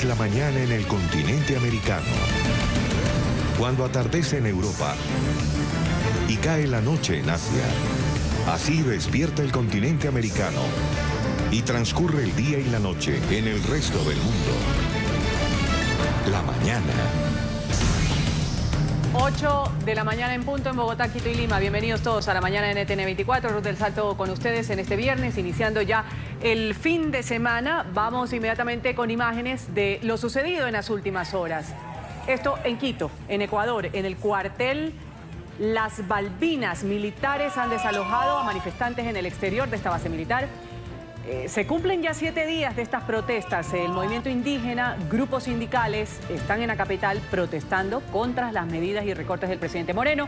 Es la mañana en el continente americano. Cuando atardece en Europa y cae la noche en Asia. Así despierta el continente americano y transcurre el día y la noche en el resto del mundo. La mañana. 8 de la mañana en punto en Bogotá, Quito y Lima. Bienvenidos todos a la mañana de NTN 24. Ruth del Salto con ustedes en este viernes, iniciando ya el fin de semana. Vamos inmediatamente con imágenes de lo sucedido en las últimas horas. Esto en Quito, en Ecuador, en el cuartel Las Balbinas. Militares han desalojado a manifestantes en el exterior de esta base militar. Se cumplen ya 7 días de estas protestas. El movimiento indígena, grupos sindicales están en la capital protestando contra las medidas y recortes del presidente Moreno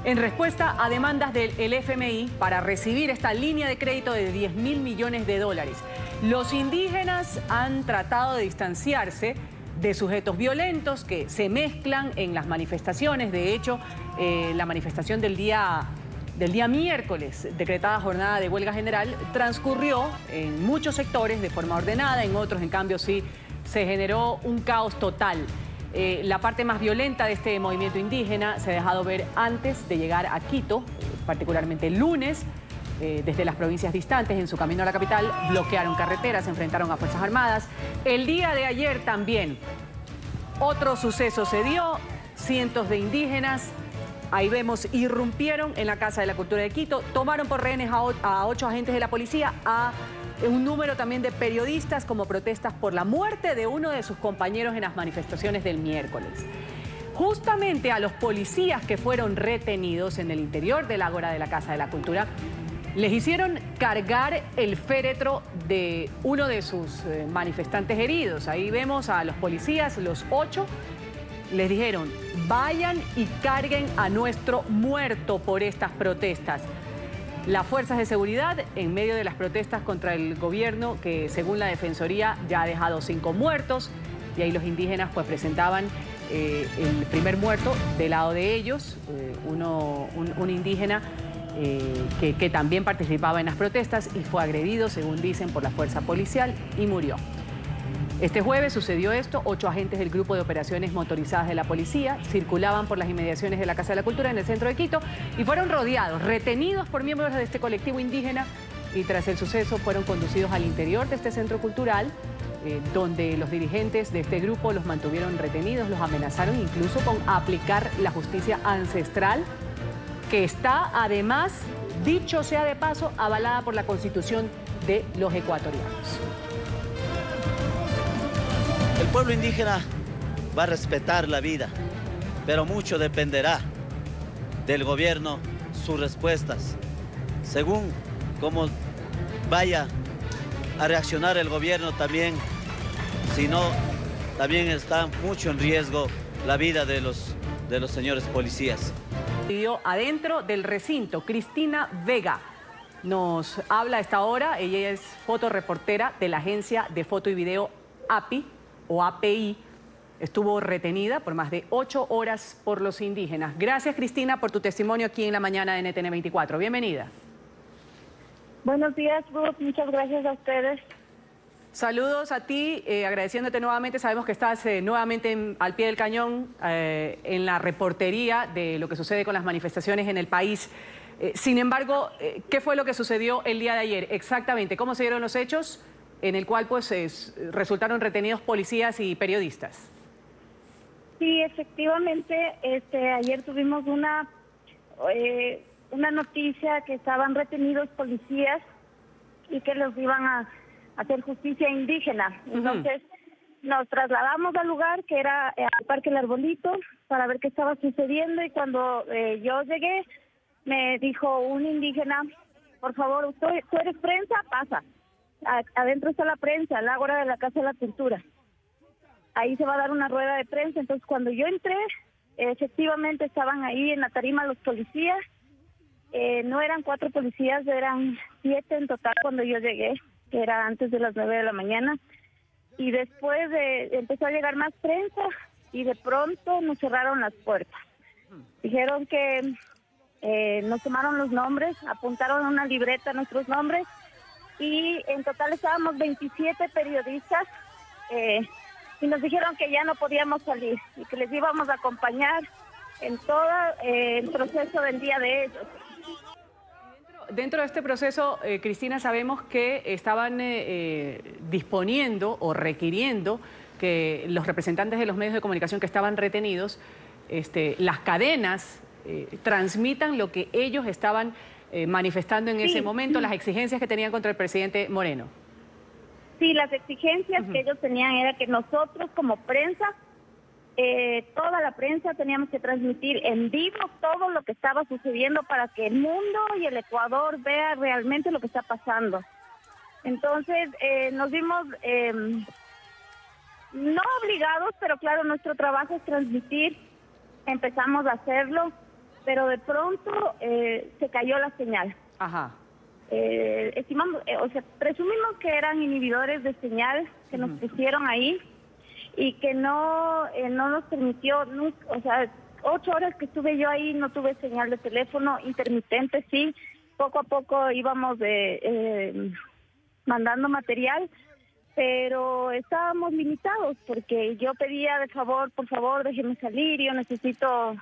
en respuesta a demandas del FMI para recibir esta línea de crédito de 10.000 millones de dólares. Los indígenas han tratado de distanciarse de sujetos violentos que se mezclan en las manifestaciones. De hecho, la manifestación del día miércoles, decretada jornada de huelga general, transcurrió en muchos sectores de forma ordenada, en otros, en cambio, sí se generó un caos total. La parte más violenta de este movimiento indígena se ha dejado ver antes de llegar a Quito, particularmente el lunes. Desde las provincias distantes, en su camino a la capital, bloquearon carreteras, se enfrentaron a Fuerzas Armadas. El día de ayer también otro suceso se dio. Cientos de indígenas, ahí vemos, irrumpieron en la Casa de la Cultura de Quito, tomaron por rehenes a 8 agentes de la policía, a un número también de periodistas como protestas por la muerte de uno de sus compañeros en las manifestaciones del miércoles. Justamente a los policías que fueron retenidos en el interior del ágora de la Casa de la Cultura, les hicieron cargar el féretro de uno de sus manifestantes heridos. Ahí vemos a los policías, los 8, les dijeron: vayan y carguen a nuestro muerto por estas protestas. Las fuerzas de seguridad, en medio de las protestas contra el gobierno, que según la Defensoría ya ha dejado 5 muertos, y ahí los indígenas pues presentaban el primer muerto del lado de ellos, un indígena que también participaba en las protestas y fue agredido, según dicen, por la fuerza policial y murió. Este jueves sucedió esto. 8 agentes del Grupo de Operaciones Motorizadas de la Policía circulaban por las inmediaciones de la Casa de la Cultura en el centro de Quito y fueron rodeados, retenidos por miembros de este colectivo indígena, y tras el suceso fueron conducidos al interior de este centro cultural, donde los dirigentes de este grupo los mantuvieron retenidos, los amenazaron incluso con aplicar la justicia ancestral, que está además, dicho sea de paso, avalada por la Constitución de los ecuatorianos. El pueblo indígena va a respetar la vida, pero mucho dependerá del gobierno sus respuestas. Según cómo vaya a reaccionar el gobierno también, si no, también está mucho en riesgo la vida de los señores policías. Adentro del recinto, Cristina Vega nos habla a esta hora. Ella es fotoreportera de la agencia de foto y video API o API. Estuvo retenida por más de 8 horas por los indígenas. Gracias, Cristina, por tu testimonio aquí en la mañana de NTN 24. Bienvenida. Buenos días, Ruth. Muchas gracias a ustedes. Saludos a ti, agradeciéndote nuevamente. Sabemos que estás nuevamente al pie del cañón en la reportería de lo que sucede con las manifestaciones en el país. Sin embargo, ¿qué fue lo que sucedió el día de ayer? Exactamente, ¿cómo se dieron los hechos en el cual pues resultaron retenidos policías y periodistas? Sí, efectivamente, ayer tuvimos una noticia que estaban retenidos policías y que los iban a hacer justicia indígena. Entonces nos trasladamos al lugar, que era al Parque El Arbolito, para ver qué estaba sucediendo, y cuando yo llegué me dijo un indígena: por favor, ¿tú eres prensa? Pasa. Adentro está la prensa, al ágora de la Casa de la Cultura. Ahí se va a dar una rueda de prensa. Entonces cuando yo entré, efectivamente estaban ahí en la tarima los policías. No eran 4 policías, eran 7 en total cuando yo llegué, que era antes de las 9 de la mañana. Y después empezó a llegar más prensa y de pronto nos cerraron las puertas. Dijeron que nos tomaron los nombres, apuntaron a una libreta nuestros nombres, y en total estábamos 27 periodistas y nos dijeron que ya no podíamos salir y que les íbamos a acompañar en todo el proceso del día de ellos. Dentro de este proceso, Cristina, sabemos que estaban disponiendo o requiriendo que los representantes de los medios de comunicación que estaban retenidos, las cadenas transmitan lo que ellos estaban manifestando en ese momento, las exigencias que tenían contra el presidente Moreno. Sí, las exigencias que ellos tenían era que nosotros como prensa, toda la prensa teníamos que transmitir en vivo todo lo que estaba sucediendo para que el mundo y el Ecuador vea realmente lo que está pasando. Entonces nos vimos no obligados, pero claro, nuestro trabajo es transmitir, empezamos a hacerlo, pero de pronto se cayó la señal. Ajá. Presumimos que eran inhibidores de señal que nos pusieron ahí y que no nos permitió, 8 horas que estuve yo ahí no tuve señal de teléfono, intermitente sí, poco a poco íbamos mandando material, pero estábamos limitados porque yo pedía de favor, por favor, déjenme salir, yo necesito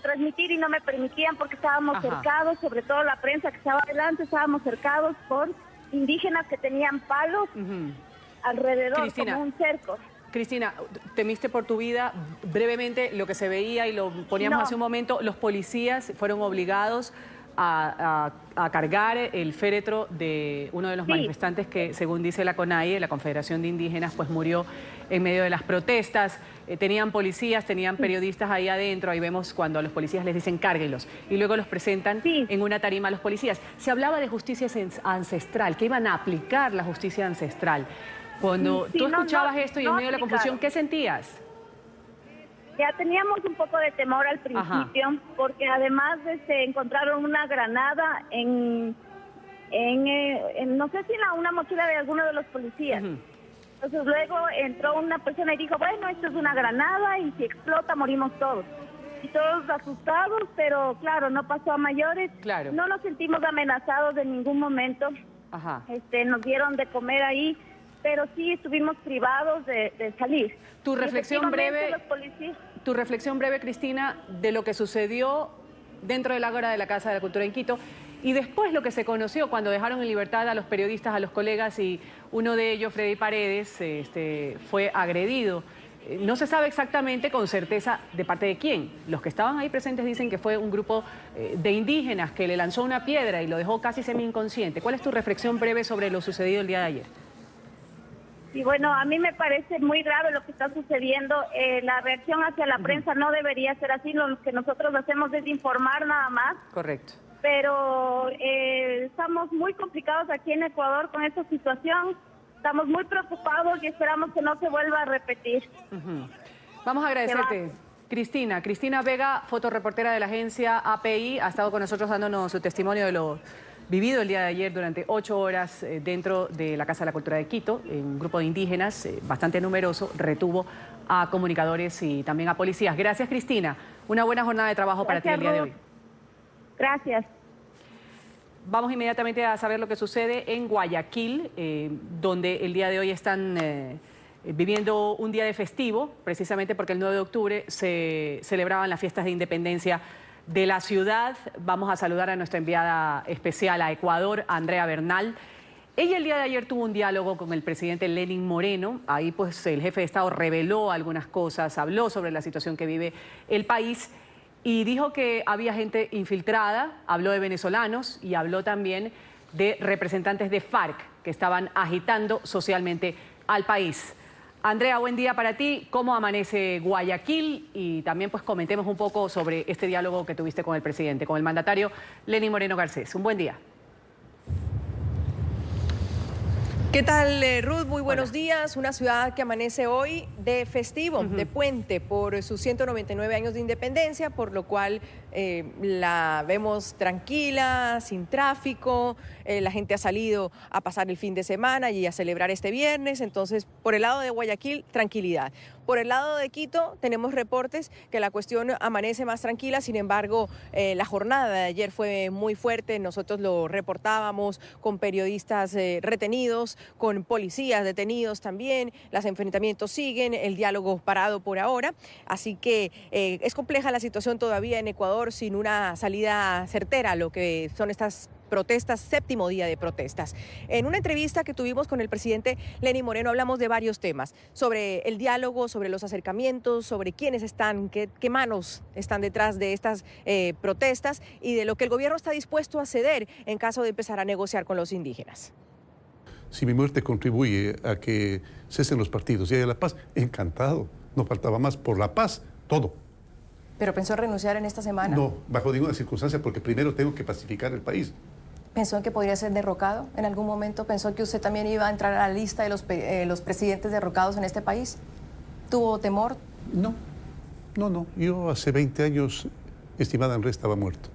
transmitir y no me permitían porque estábamos cercados, sobre todo la prensa que estaba adelante, estábamos cercados por indígenas que tenían palos alrededor, Cristina, como un cerco. Cristina, temiste por tu vida. Brevemente, lo que se veía y lo poníamos hace un momento, los policías fueron obligados a cargar el féretro de uno de los manifestantes que, según dice la CONAIE, la Confederación de Indígenas, pues murió en medio de las protestas. Tenían policías, tenían periodistas ahí adentro, ahí vemos cuando a los policías les dicen cárguenlos y luego los presentan en una tarima a los policías. Se hablaba de justicia ancestral, que iban a aplicar la justicia ancestral. Cuando tú escuchabas esto y en medio de la confusión, ¿qué sentías? Ya teníamos un poco de temor al principio, porque además encontraron una granada en no sé si en una mochila de alguno de los policías. Entonces luego entró una persona y dijo, bueno, esto es una granada y si explota morimos todos. Y todos asustados, pero claro, no pasó a mayores. Claro. No nos sentimos amenazados en ningún momento. Nos dieron de comer ahí, pero sí estuvimos privados de salir. Tu reflexión breve, Cristina, de lo que sucedió dentro del Ágora de la Casa de la Cultura en Quito y después lo que se conoció cuando dejaron en libertad a los periodistas, a los colegas, y uno de ellos, Freddy Paredes, fue agredido. No se sabe exactamente con certeza de parte de quién. Los que estaban ahí presentes dicen que fue un grupo de indígenas que le lanzó una piedra y lo dejó casi semi-inconsciente. ¿Cuál es tu reflexión breve sobre lo sucedido el día de ayer? Y bueno, a mí me parece muy grave lo que está sucediendo. La reacción hacia la prensa no debería ser así. Lo que nosotros hacemos es informar nada más. Correcto. Pero estamos muy complicados aquí en Ecuador con esta situación. Estamos muy preocupados y esperamos que no se vuelva a repetir. Vamos a agradecerte. Cristina Vega, fotoreportera de la agencia API, ha estado con nosotros dándonos su testimonio de lo vivido el día de ayer durante 8 horas dentro de la Casa de la Cultura de Quito. Un grupo de indígenas bastante numeroso retuvo a comunicadores y también a policías. Gracias, Cristina. Una buena jornada de trabajo para ti el día de hoy. Gracias. Vamos inmediatamente a saber lo que sucede en Guayaquil, donde el día de hoy están viviendo un día de festivo, precisamente porque el 9 de octubre se celebraban las fiestas de independencia de la ciudad. Vamos a saludar a nuestra enviada especial a Ecuador, Andrea Bernal. Ella el día de ayer tuvo un diálogo con el presidente Lenín Moreno. Ahí pues el jefe de Estado reveló algunas cosas, habló sobre la situación que vive el país y dijo que había gente infiltrada, habló de venezolanos y habló también de representantes de FARC que estaban agitando socialmente al país. Andrea, buen día para ti. ¿Cómo amanece Guayaquil? Y también pues comentemos un poco sobre este diálogo que tuviste con el presidente, con el mandatario Lenín Moreno Garcés. Un buen día. ¿Qué tal, Ruth? Muy buenos días. Una ciudad que amanece hoy de festivo, de puente, por sus 199 años de independencia, por lo cual la vemos tranquila, sin tráfico, la gente ha salido a pasar el fin de semana y a celebrar este viernes, entonces por el lado de Guayaquil, tranquilidad. Por el lado de Quito tenemos reportes que la cuestión amanece más tranquila, sin embargo la jornada de ayer fue muy fuerte, nosotros lo reportábamos con periodistas retenidos, con policías detenidos también, los enfrentamientos siguen, el diálogo parado por ahora, así que es compleja la situación todavía en Ecuador sin una salida certera a lo que son estas protestas, séptimo día de protestas. En una entrevista que tuvimos con el presidente Lenín Moreno hablamos de varios temas, sobre el diálogo, sobre los acercamientos, sobre quiénes están, qué manos están detrás de estas protestas y de lo que el gobierno está dispuesto a ceder en caso de empezar a negociar con los indígenas. Si mi muerte contribuye a que cesen los partidos y haya la paz, encantado, no faltaba más, por la paz, todo. ¿Pero pensó renunciar en esta semana? No, bajo ninguna circunstancia, porque primero tengo que pacificar el país. ¿Pensó en que podría ser derrocado en algún momento? ¿Pensó que usted también iba a entrar a la lista de los presidentes derrocados en este país? ¿Tuvo temor? No. Yo hace 20 años, estimada Andrés, estaba muerto.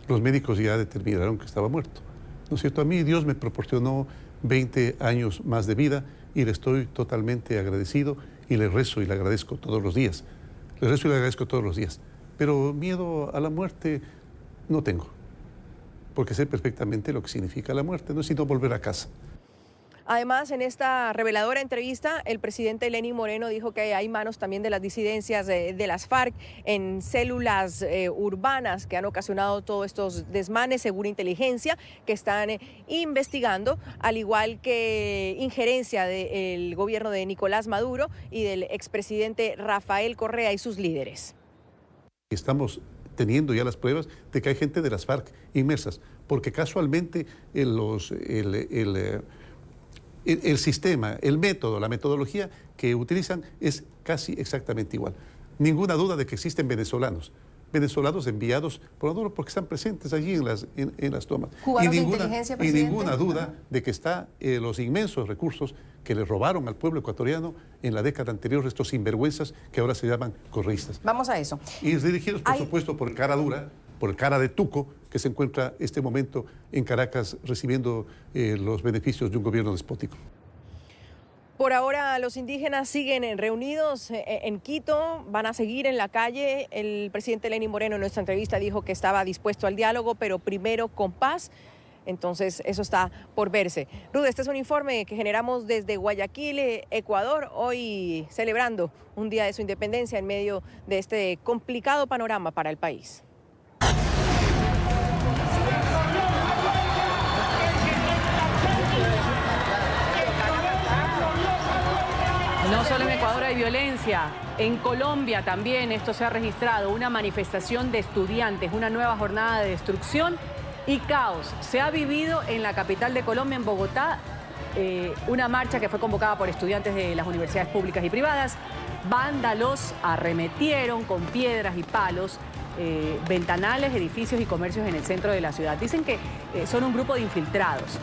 Los médicos ya determinaron que estaba muerto. ¿No es cierto? A mí Dios me proporcionó 20 años más de vida y le estoy totalmente agradecido y le rezo y le agradezco todos los días. Le rezo y le agradezco todos los días. Pero miedo a la muerte no tengo, porque sé perfectamente lo que significa la muerte, no es sino volver a casa. Además, en esta reveladora entrevista, el presidente Lenín Moreno dijo que hay manos también de las disidencias de las FARC en células urbanas que han ocasionado todos estos desmanes, según inteligencia, que están investigando, al igual que injerencia del gobierno de Nicolás Maduro y del expresidente Rafael Correa y sus líderes. Estamos teniendo ya las pruebas de que hay gente de las FARC inmersas, porque casualmente el sistema, el método, la metodología que utilizan es casi exactamente igual. Ninguna duda de que existen venezolanos enviados por Maduro porque están presentes allí en las tomas. ¿Cubanos de inteligencia, presidente? Y ninguna duda de que están los inmensos recursos que le robaron al pueblo ecuatoriano en la década anterior, estos sinvergüenzas que ahora se llaman correístas. Vamos a eso. Y dirigidos, por supuesto, por el cara dura, por el cara de tuco, que se encuentra este momento en Caracas recibiendo los beneficios de un gobierno despótico. Por ahora los indígenas siguen reunidos en Quito, van a seguir en la calle. El presidente Lenín Moreno en nuestra entrevista dijo que estaba dispuesto al diálogo, pero primero con paz. Entonces eso está por verse. Ruth, este es un informe que generamos desde Guayaquil, Ecuador, hoy celebrando un día de su independencia en medio de este complicado panorama para el país. No solo en Ecuador hay violencia, en Colombia también esto se ha registrado, una manifestación de estudiantes, una nueva jornada de destrucción y caos. Se ha vivido en la capital de Colombia, en Bogotá, una marcha que fue convocada por estudiantes de las universidades públicas y privadas. Vándalos arremetieron con piedras y palos ventanales, edificios y comercios en el centro de la ciudad. Dicen que son un grupo de infiltrados.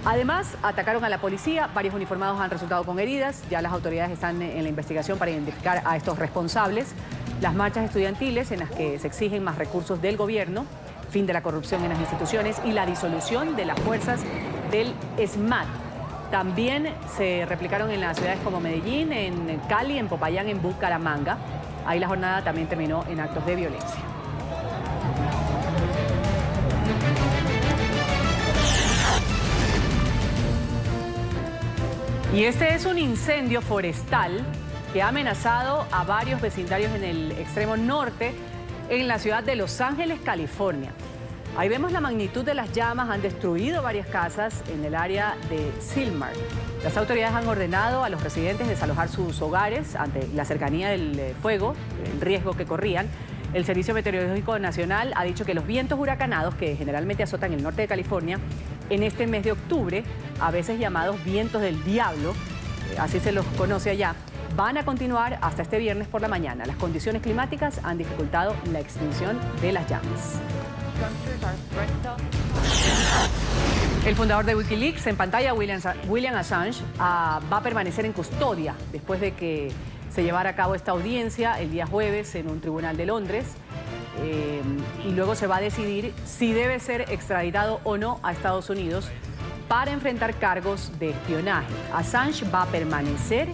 Además, atacaron a la policía, varios uniformados han resultado con heridas, ya las autoridades están en la investigación para identificar a estos responsables. Las marchas estudiantiles en las que se exigen más recursos del gobierno, fin de la corrupción en las instituciones y la disolución de las fuerzas del SMAT. También se replicaron en las ciudades como Medellín, en Cali, en Popayán, en Bucaramanga. Ahí la jornada también terminó en actos de violencia. Y este es un incendio forestal que ha amenazado a varios vecindarios en el extremo norte, en la ciudad de Los Ángeles, California. Ahí vemos la magnitud de las llamas, han destruido varias casas en el área de Silmar. Las autoridades han ordenado a los residentes desalojar sus hogares ante la cercanía del fuego, el riesgo que corrían. El Servicio Meteorológico Nacional ha dicho que los vientos huracanados que generalmente azotan el norte de California en este mes de octubre, a veces llamados vientos del diablo, así se los conoce allá, van a continuar hasta este viernes por la mañana. Las condiciones climáticas han dificultado la extinción de las llamas. El fundador de Wikileaks, en pantalla, Julian Assange, va a permanecer en custodia después de que se llevara a cabo esta audiencia el día jueves en un tribunal de Londres. y luego se va a decidir si debe ser extraditado o no a Estados Unidos para enfrentar cargos de espionaje. Assange va a permanecer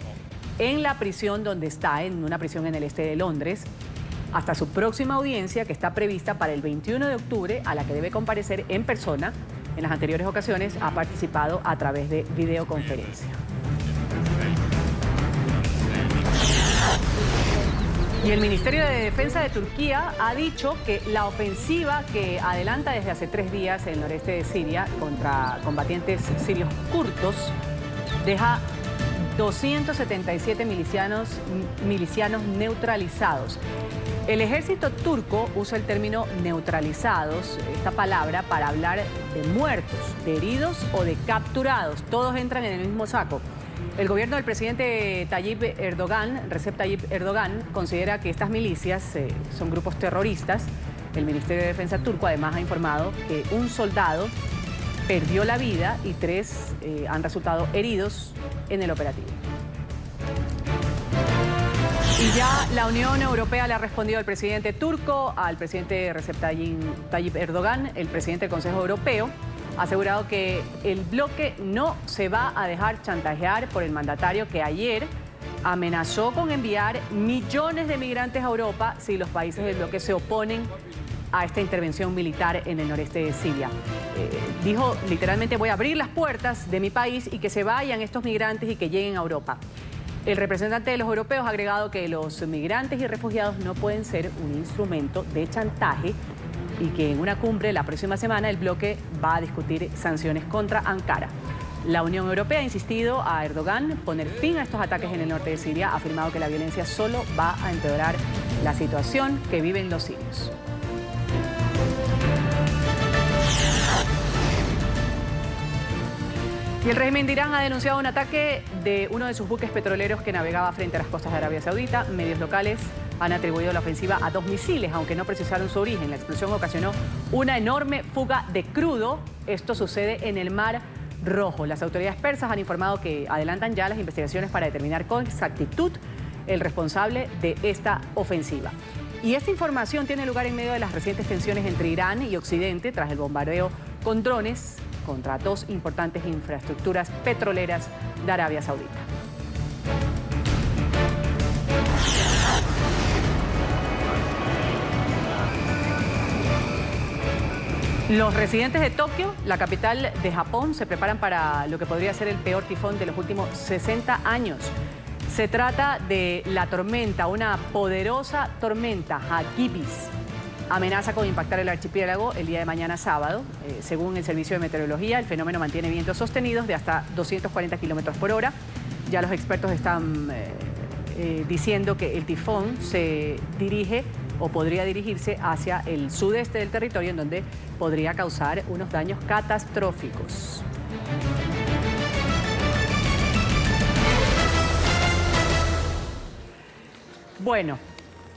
en la prisión donde está, en una prisión en el este de Londres, hasta su próxima audiencia, que está prevista para el 21 de octubre, a la que debe comparecer en persona. En las anteriores ocasiones ha participado a través de videoconferencia. Y el Ministerio de Defensa de Turquía ha dicho que la ofensiva que adelanta desde hace 3 días en el noreste de Siria contra combatientes sirios kurdos deja 277 milicianos neutralizados. El ejército turco usa el término neutralizados, esta palabra, para hablar de muertos, de heridos o de capturados. Todos entran en el mismo saco. El gobierno del presidente Recep Tayyip Erdogan, considera que estas milicias son grupos terroristas. El Ministerio de Defensa turco además ha informado que un soldado perdió la vida y 3 han resultado heridos en el operativo. Y ya la Unión Europea le ha respondido al presidente turco, al presidente Recep Tayyip Erdogan. El presidente del Consejo Europeo ha asegurado que el bloque no se va a dejar chantajear por el mandatario, que ayer amenazó con enviar millones de migrantes a Europa si los países del bloque se oponen a esta intervención militar en el noreste de Siria. Dijo literalmente: voy a abrir las puertas de mi país y que se vayan estos migrantes y que lleguen a Europa. El representante de los europeos ha agregado que los migrantes y refugiados no pueden ser un instrumento de chantaje y que en una cumbre la próxima semana el bloque va a discutir sanciones contra Ankara. La Unión Europea ha insistido a Erdogan poner fin a estos ataques en el norte de Siria. Ha afirmado que la violencia solo va a empeorar la situación que viven los sirios. Y el régimen de Irán ha denunciado un ataque de uno de sus buques petroleros que navegaba frente a las costas de Arabia Saudita. Medios locales han atribuido la ofensiva a 2 misiles, aunque no precisaron su origen. La explosión ocasionó una enorme fuga de crudo. Esto sucede en el Mar Rojo. Las autoridades persas han informado que adelantan ya las investigaciones para determinar con exactitud el responsable de esta ofensiva. Y esta información tiene lugar en medio de las recientes tensiones entre Irán y Occidente tras el bombardeo con drones contra 2 importantes infraestructuras petroleras de Arabia Saudita. Los residentes de Tokio, la capital de Japón, se preparan para lo que podría ser el peor tifón de los últimos 60 años. Se trata de la tormenta, una poderosa tormenta, Hagibis. Amenaza con impactar el archipiélago el día de mañana sábado. Según el Servicio de Meteorología, el fenómeno mantiene vientos sostenidos de hasta 240 kilómetros por hora. Ya los expertos están diciendo que el tifón se dirige o podría dirigirse hacia el sudeste del territorio, en donde podría causar unos daños catastróficos. Bueno,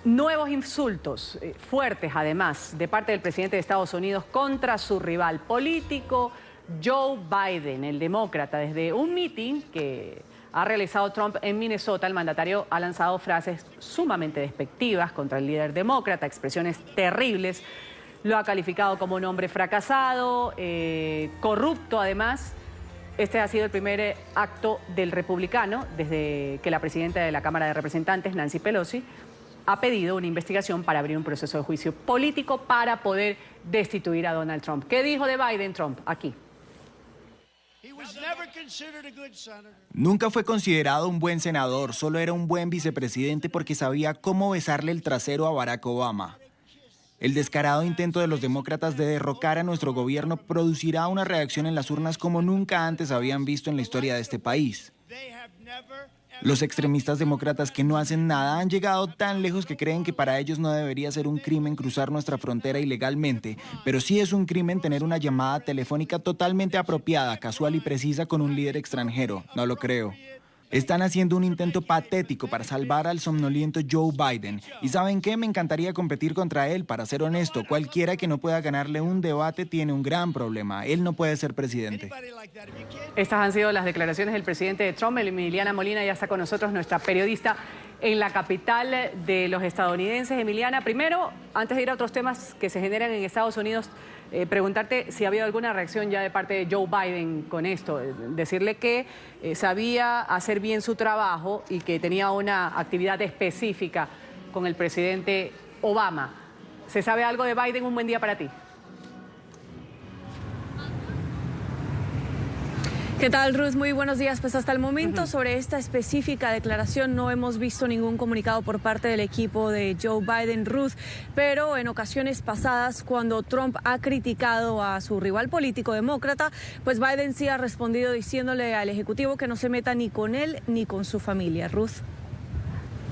nuevos insultos fuertes, además, de parte del presidente de Estados Unidos contra su rival político, Joe Biden, el demócrata. Desde un mitin que ha realizado Trump en Minnesota, el mandatario ha lanzado frases sumamente despectivas contra el líder demócrata, expresiones terribles. Lo ha calificado como un hombre fracasado, corrupto, además. Este ha sido el primer acto del republicano desde que la presidenta de la Cámara de Representantes, Nancy Pelosi, ha pedido una investigación para abrir un proceso de juicio político para poder destituir a Donald Trump. ¿Qué dijo de Biden Trump? Aquí. Nunca fue considerado un buen senador, solo era un buen vicepresidente porque sabía cómo besarle el trasero a Barack Obama. El descarado intento de los demócratas de derrocar a nuestro gobierno producirá una reacción en las urnas como nunca antes habían visto en la historia de este país. Los extremistas demócratas que no hacen nada han llegado tan lejos que creen que para ellos no debería ser un crimen cruzar nuestra frontera ilegalmente, pero sí es un crimen tener una llamada telefónica totalmente apropiada, casual y precisa con un líder extranjero. No lo creo. Están haciendo un intento patético para salvar al somnoliento Joe Biden. ¿Y saben qué? Me encantaría competir contra él, para ser honesto. Cualquiera que no pueda ganarle un debate tiene un gran problema. Él no puede ser presidente. Estas han sido las declaraciones del presidente de Trump. Emiliana Molina ya está con nosotros, nuestra periodista en la capital de los estadounidenses. Emiliana, primero, antes de ir a otros temas que se generan en Estados Unidos, preguntarte si ha habido alguna reacción ya de parte de Joe Biden con esto. Decirle que sabía hacer bien su trabajo y que tenía una actividad específica con el presidente Obama. ¿Se sabe algo de Biden? Un buen día para ti. ¿Qué tal, Ruth? Muy buenos días. Pues hasta el momento sobre esta específica declaración no hemos visto ningún comunicado por parte del equipo de Joe Biden, Ruth, pero en ocasiones pasadas, cuando Trump ha criticado a su rival político demócrata, pues Biden sí ha respondido diciéndole al Ejecutivo que no se meta ni con él ni con su familia. Ruth.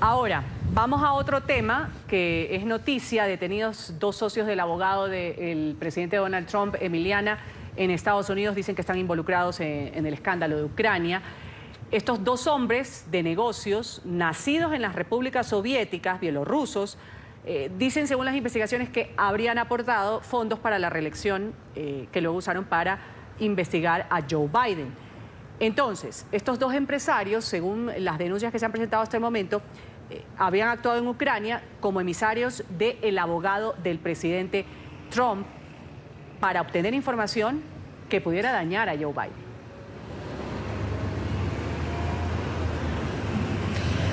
Ahora, vamos a otro tema que es noticia. Detenidos dos socios del abogado del presidente Donald Trump, Emiliana, en Estados Unidos, dicen que están involucrados en el escándalo de Ucrania. Estos dos hombres de negocios, nacidos en las repúblicas soviéticas, bielorrusos, dicen, según las investigaciones, que habrían aportado fondos para la reelección que luego usaron para investigar a Joe Biden. Entonces, estos dos empresarios, según las denuncias que se han presentado hasta el momento, habían actuado en Ucrania como emisarios del abogado del presidente Trump para obtener información que pudiera dañar a Joe Biden.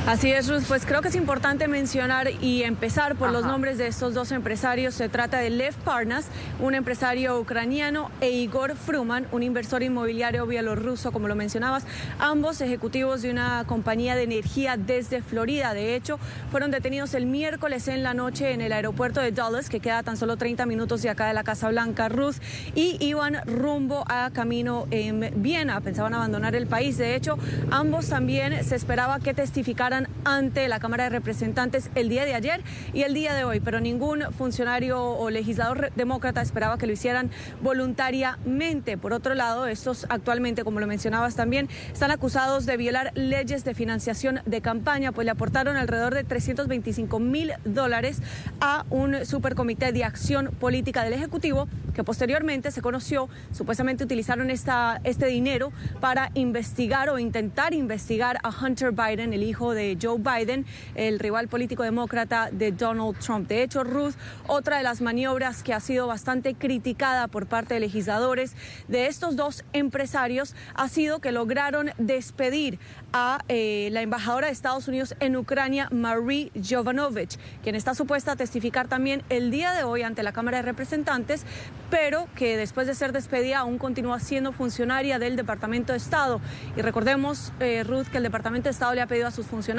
Así es, Ruth. Pues creo que es importante mencionar y empezar por los nombres de estos dos empresarios. Se trata de Lev Parnas, un empresario ucraniano, e Igor Fruman, un inversor inmobiliario bielorruso, como lo mencionabas, ambos ejecutivos de una compañía de energía desde Florida. De hecho, fueron detenidos el miércoles en la noche en el aeropuerto de Dulles, que queda a tan solo 30 minutos de acá de la Casa Blanca, Ruth, y iban rumbo a camino en Viena. Pensaban abandonar el país. De hecho, ambos también se esperaba que testificaran ante la Cámara de Representantes el día de ayer y el día de hoy, pero ningún funcionario o legislador demócrata esperaba que lo hicieran voluntariamente. Por otro lado, estos actualmente, como lo mencionabas también, están acusados de violar leyes de financiación de campaña, pues le aportaron alrededor de $325,000 a un supercomité de acción política del Ejecutivo, que posteriormente se conoció, supuestamente utilizaron este dinero para investigar o intentar investigar a Hunter Biden, el hijo de Joe Biden, el rival político demócrata de Donald Trump. De hecho, Ruth, otra de las maniobras que ha sido bastante criticada por parte de legisladores de estos dos empresarios ha sido que lograron despedir a la embajadora de Estados Unidos en Ucrania, Marie Jovanovich, quien está supuesta a testificar también el día de hoy ante la Cámara de Representantes, pero que después de ser despedida aún continúa siendo funcionaria del Departamento de Estado. Y recordemos, Ruth, que el Departamento de Estado le ha pedido a sus funcionarios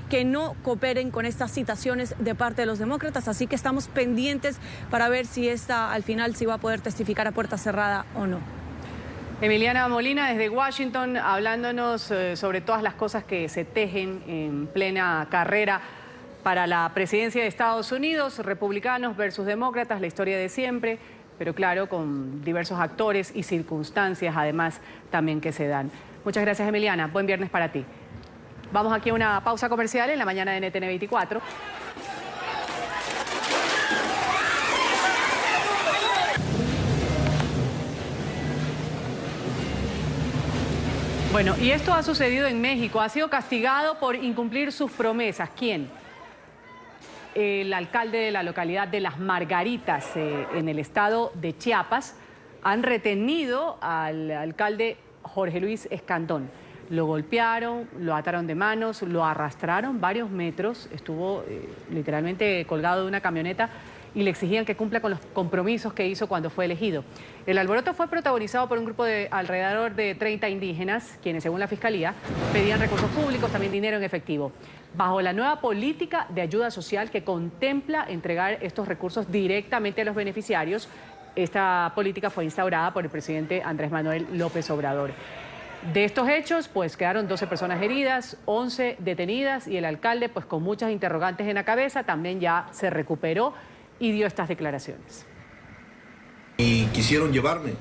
que no cooperen con estas citaciones de parte de los demócratas, así que estamos pendientes para ver si esta al final sí va a poder testificar a puerta cerrada o no. Emiliana Molina desde Washington, hablándonos sobre todas las cosas que se tejen en plena carrera para la presidencia de Estados Unidos, republicanos versus demócratas, la historia de siempre, pero claro, con diversos actores y circunstancias además también que se dan. Muchas gracias, Emiliana. Buen viernes para ti. Vamos aquí a una pausa comercial en la mañana de NTN 24. Bueno, y esto ha sucedido en México. Ha sido castigado por incumplir sus promesas. ¿Quién? El alcalde de la localidad de Las Margaritas, en el estado de Chiapas, han retenido al alcalde Jorge Luis Escandón. Lo golpearon, lo ataron de manos, lo arrastraron varios metros, estuvo literalmente colgado de una camioneta y le exigían que cumpla con los compromisos que hizo cuando fue elegido. El alboroto fue protagonizado por un grupo de alrededor de 30 indígenas, quienes, según la Fiscalía, pedían recursos públicos, también dinero en efectivo. Bajo la nueva política de ayuda social que contempla entregar estos recursos directamente a los beneficiarios, esta política fue instaurada por el presidente Andrés Manuel López Obrador. De estos hechos, pues quedaron 12 personas heridas, 11 detenidas y el alcalde, pues con muchas interrogantes en la cabeza, también ya se recuperó y dio estas declaraciones. Y quisieron llevarme.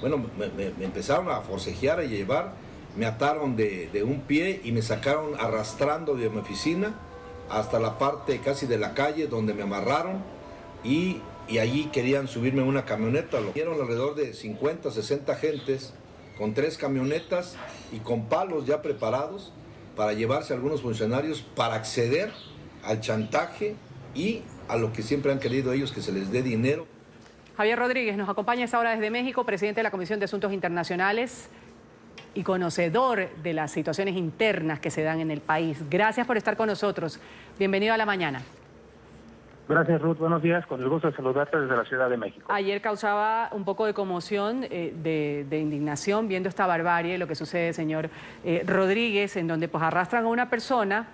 Bueno, me empezaron a forcejear, a llevar me ataron de un pie y me sacaron arrastrando de mi oficina hasta la parte casi de la calle donde me amarraron y allí querían subirme en una camioneta. Lo dieron alrededor de 50, 60 agentes con 3 camionetas y con palos ya preparados para llevarse a algunos funcionarios para acceder al chantaje y a lo que siempre han querido ellos, que se les dé dinero. Javier Rodríguez nos acompaña a esta hora desde México, presidente de la Comisión de Asuntos Internacionales y conocedor de las situaciones internas que se dan en el país. Gracias por estar con nosotros. Bienvenido a La Mañana. Gracias, Ruth. Buenos días. Con el gusto de saludarte desde la Ciudad de México. Ayer causaba un poco de conmoción, de indignación, viendo esta barbarie, lo que sucede, señor Rodríguez, en donde pues arrastran a una persona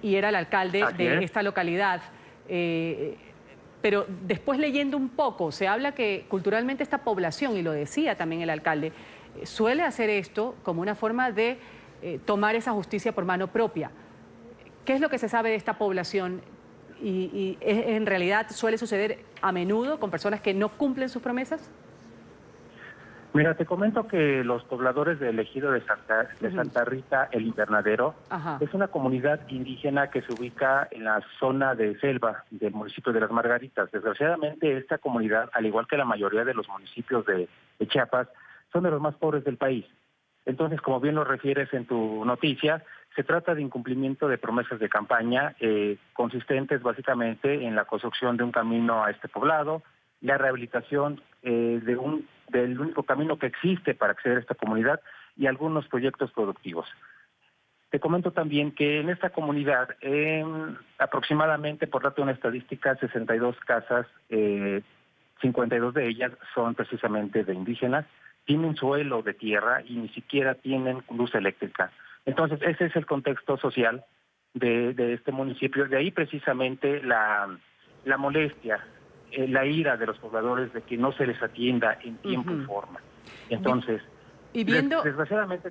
y era el alcalde de esta localidad. Pero después leyendo un poco, se habla que culturalmente esta población, y lo decía también el alcalde, suele hacer esto como una forma de tomar esa justicia por mano propia. ¿Qué es lo que se sabe de esta población? ¿Y en realidad suele suceder a menudo con personas que no cumplen sus promesas? Mira, te comento que los pobladores del ejido de Santa Rita, el Invernadero, es una comunidad indígena que se ubica en la zona de selva del municipio de Las Margaritas. Desgraciadamente, esta comunidad, al igual que la mayoría de los municipios de Chiapas, son de los más pobres del país. Entonces, como bien lo refieres en tu noticia, se trata de incumplimiento de promesas de campaña consistentes básicamente en la construcción de un camino a este poblado, la rehabilitación del único camino que existe para acceder a esta comunidad y algunos proyectos productivos. Te comento también que en esta comunidad, aproximadamente, por dato de una estadística, 62 casas, 52 de ellas son precisamente de indígenas, tienen suelo de tierra y ni siquiera tienen luz eléctrica. Entonces, ese es el contexto social de este municipio. De ahí precisamente la molestia, la ira de los pobladores de que no se les atienda en tiempo y forma. Entonces, y viendo, desgraciadamente...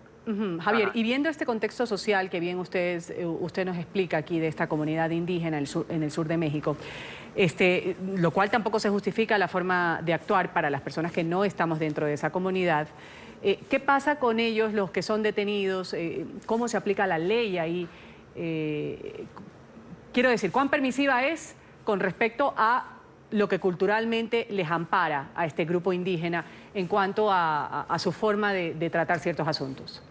Javier, y viendo este contexto social que bien usted nos explica aquí de esta comunidad indígena en el sur de México, lo cual tampoco se justifica la forma de actuar para las personas que no estamos dentro de esa comunidad. ¿Qué pasa con ellos, los que son detenidos? ¿Cómo se aplica la ley ahí? Quiero decir, ¿cuán permisiva es con respecto a lo que culturalmente les ampara a este grupo indígena en cuanto a su forma de tratar ciertos asuntos?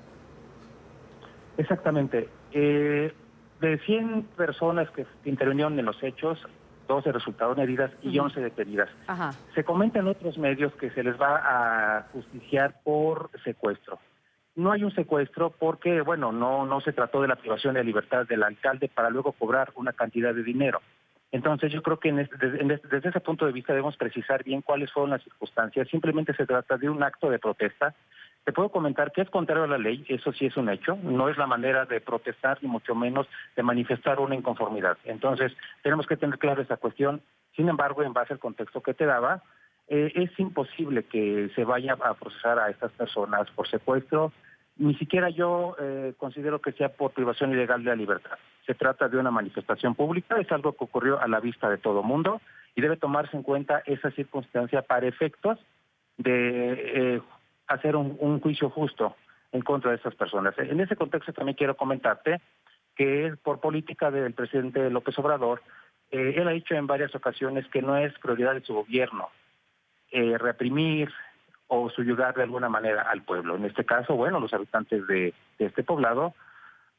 Exactamente. De 100 personas que intervinieron en los hechos, 12 resultaron heridas y 11 detenidas. Se comenta en otros medios que se les va a justiciar por secuestro. No hay un secuestro porque, bueno, no se trató de la privación de libertad del alcalde para luego cobrar una cantidad de dinero. Entonces yo creo que desde ese punto de vista debemos precisar bien cuáles fueron las circunstancias. Simplemente se trata de un acto de protesta. Te puedo comentar que es contrario a la ley, eso sí es un hecho, no es la manera de protestar ni mucho menos de manifestar una inconformidad. Entonces tenemos que tener clara esa cuestión. Sin embargo, en base al contexto que te daba, es imposible que se vaya a procesar a estas personas por secuestro. Ni siquiera yo considero que sea por privación ilegal de la libertad. Se trata de una manifestación pública, es algo que ocurrió a la vista de todo mundo y debe tomarse en cuenta esa circunstancia para efectos de hacer un juicio justo en contra de esas personas. En ese contexto también quiero comentarte que por política del presidente López Obrador, él ha dicho en varias ocasiones que no es prioridad de su gobierno reprimir o subyugar de alguna manera al pueblo. En este caso, bueno, los habitantes de este poblado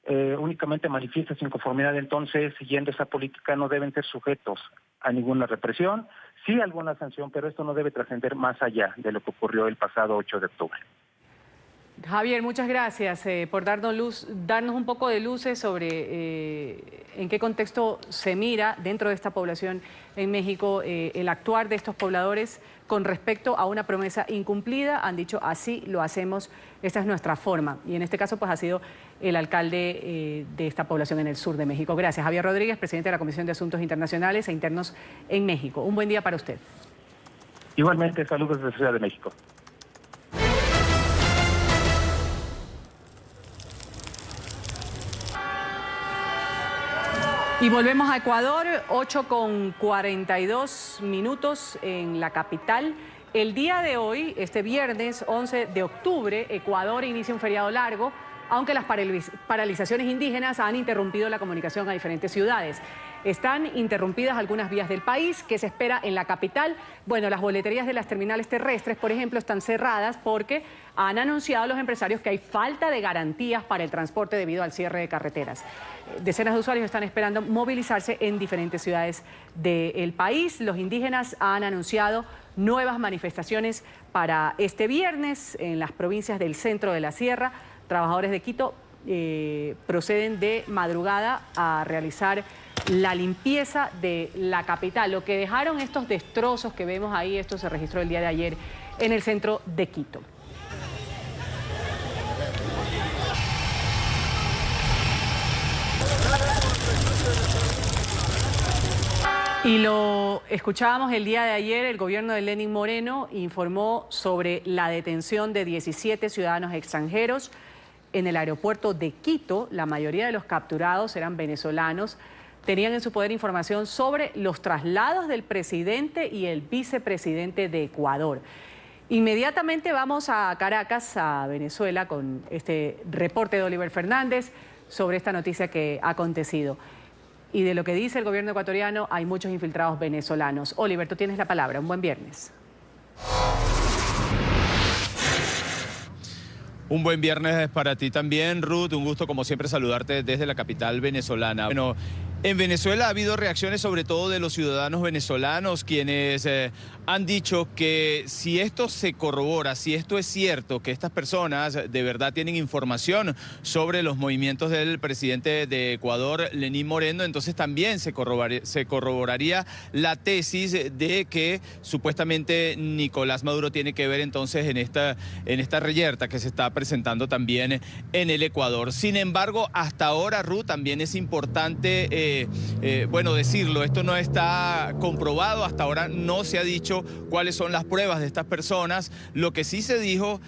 únicamente manifiestan su inconformidad, entonces, siguiendo esa política, no deben ser sujetos a ninguna represión, sí alguna sanción, pero esto no debe trascender más allá de lo que ocurrió el pasado 8 de octubre. Javier, muchas gracias por darnos un poco de luces sobre en qué contexto se mira dentro de esta población en México el actuar de estos pobladores con respecto a una promesa incumplida. Han dicho, así lo hacemos, esta es nuestra forma. Y en este caso pues ha sido el alcalde de esta población en el sur de México. Gracias. Javier Rodríguez, presidente de la Comisión de Asuntos Internacionales e Internos en México. Un buen día para usted. Igualmente, saludos desde Ciudad de México. Y volvemos a Ecuador, 8:42 en la capital. El día de hoy, este viernes 11 de octubre, Ecuador inicia un feriado largo, aunque las paralizaciones indígenas han interrumpido la comunicación a diferentes ciudades. Están interrumpidas algunas vías del país. ¿Qué se espera en la capital? Bueno, las boleterías de las terminales terrestres, por ejemplo, están cerradas porque han anunciado los empresarios que hay falta de garantías para el transporte debido al cierre de carreteras. Decenas de usuarios están esperando movilizarse en diferentes ciudades del país. Los indígenas han anunciado nuevas manifestaciones para este viernes en las provincias del centro de la sierra. Trabajadores de Quito proceden de madrugada a realizar la limpieza de la capital. Lo que dejaron estos destrozos que vemos ahí, esto se registró el día de ayer en el centro de Quito. Y lo escuchábamos el día de ayer, el gobierno de Lenín Moreno informó sobre la detención de 17 ciudadanos extranjeros en el aeropuerto de Quito. La mayoría de los capturados eran venezolanos. Tenían en su poder información sobre los traslados del presidente y el vicepresidente de Ecuador. Inmediatamente vamos a Caracas, a Venezuela, con este reporte de Oliver Fernández sobre esta noticia que ha acontecido. Y de lo que dice el gobierno ecuatoriano, hay muchos infiltrados venezolanos. Oliver, tú tienes la palabra. Un buen viernes. Un buen viernes para ti también, Ruth. Un gusto, como siempre, saludarte desde la capital venezolana. Bueno, en Venezuela ha habido reacciones sobre todo de los ciudadanos venezolanos, quienes han dicho que si esto se corrobora, si esto es cierto, que estas personas de verdad tienen información sobre los movimientos del presidente de Ecuador, Lenín Moreno, entonces también se corroboraría la tesis de que supuestamente Nicolás Maduro tiene que ver entonces en esta reyerta que se está presentando también en el Ecuador. Sin embargo, hasta ahora, Ruth, también es importante decirlo, esto no está comprobado, hasta ahora no se ha dicho cuáles son las pruebas de estas personas. Lo que sí se dijo,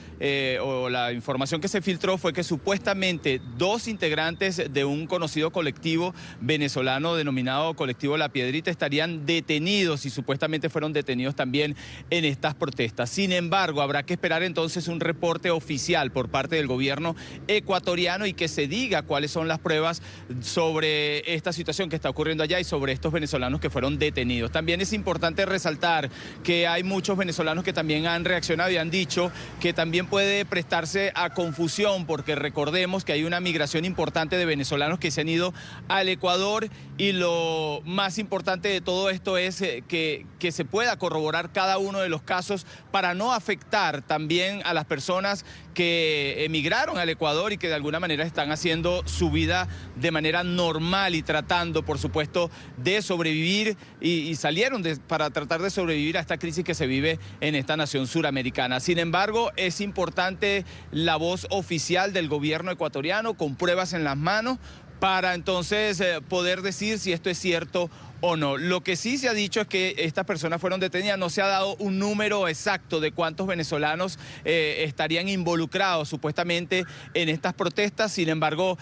o la información que se filtró, fue que supuestamente 2 integrantes de un conocido colectivo venezolano denominado Colectivo La Piedrita estarían detenidos y supuestamente fueron detenidos también en estas protestas. Sin embargo, habrá que esperar entonces un reporte oficial por parte del gobierno ecuatoriano y que se diga cuáles son las pruebas sobre esta situación que está ocurriendo allá y sobre estos venezolanos que fueron detenidos. También es importante resaltar que hay muchos venezolanos que también han reaccionado y han dicho que también puede prestarse a confusión, porque recordemos que hay una migración importante de venezolanos que se han ido al Ecuador, y lo más importante de todo esto es que se pueda corroborar cada uno de los casos para no afectar también a las personas que emigraron al Ecuador y que de alguna manera están haciendo su vida de manera normal y tratando, por supuesto, de sobrevivir y salieron para tratar de sobrevivir a esta crisis que se vive en esta nación suramericana. Sin embargo, es importante la voz oficial del gobierno ecuatoriano con pruebas en las manos para entonces poder decir si esto es cierto o no. Lo que sí se ha dicho es que estas personas fueron detenidas. No se ha dado un número exacto de cuántos venezolanos estarían involucrados supuestamente en estas protestas. Sin embargo,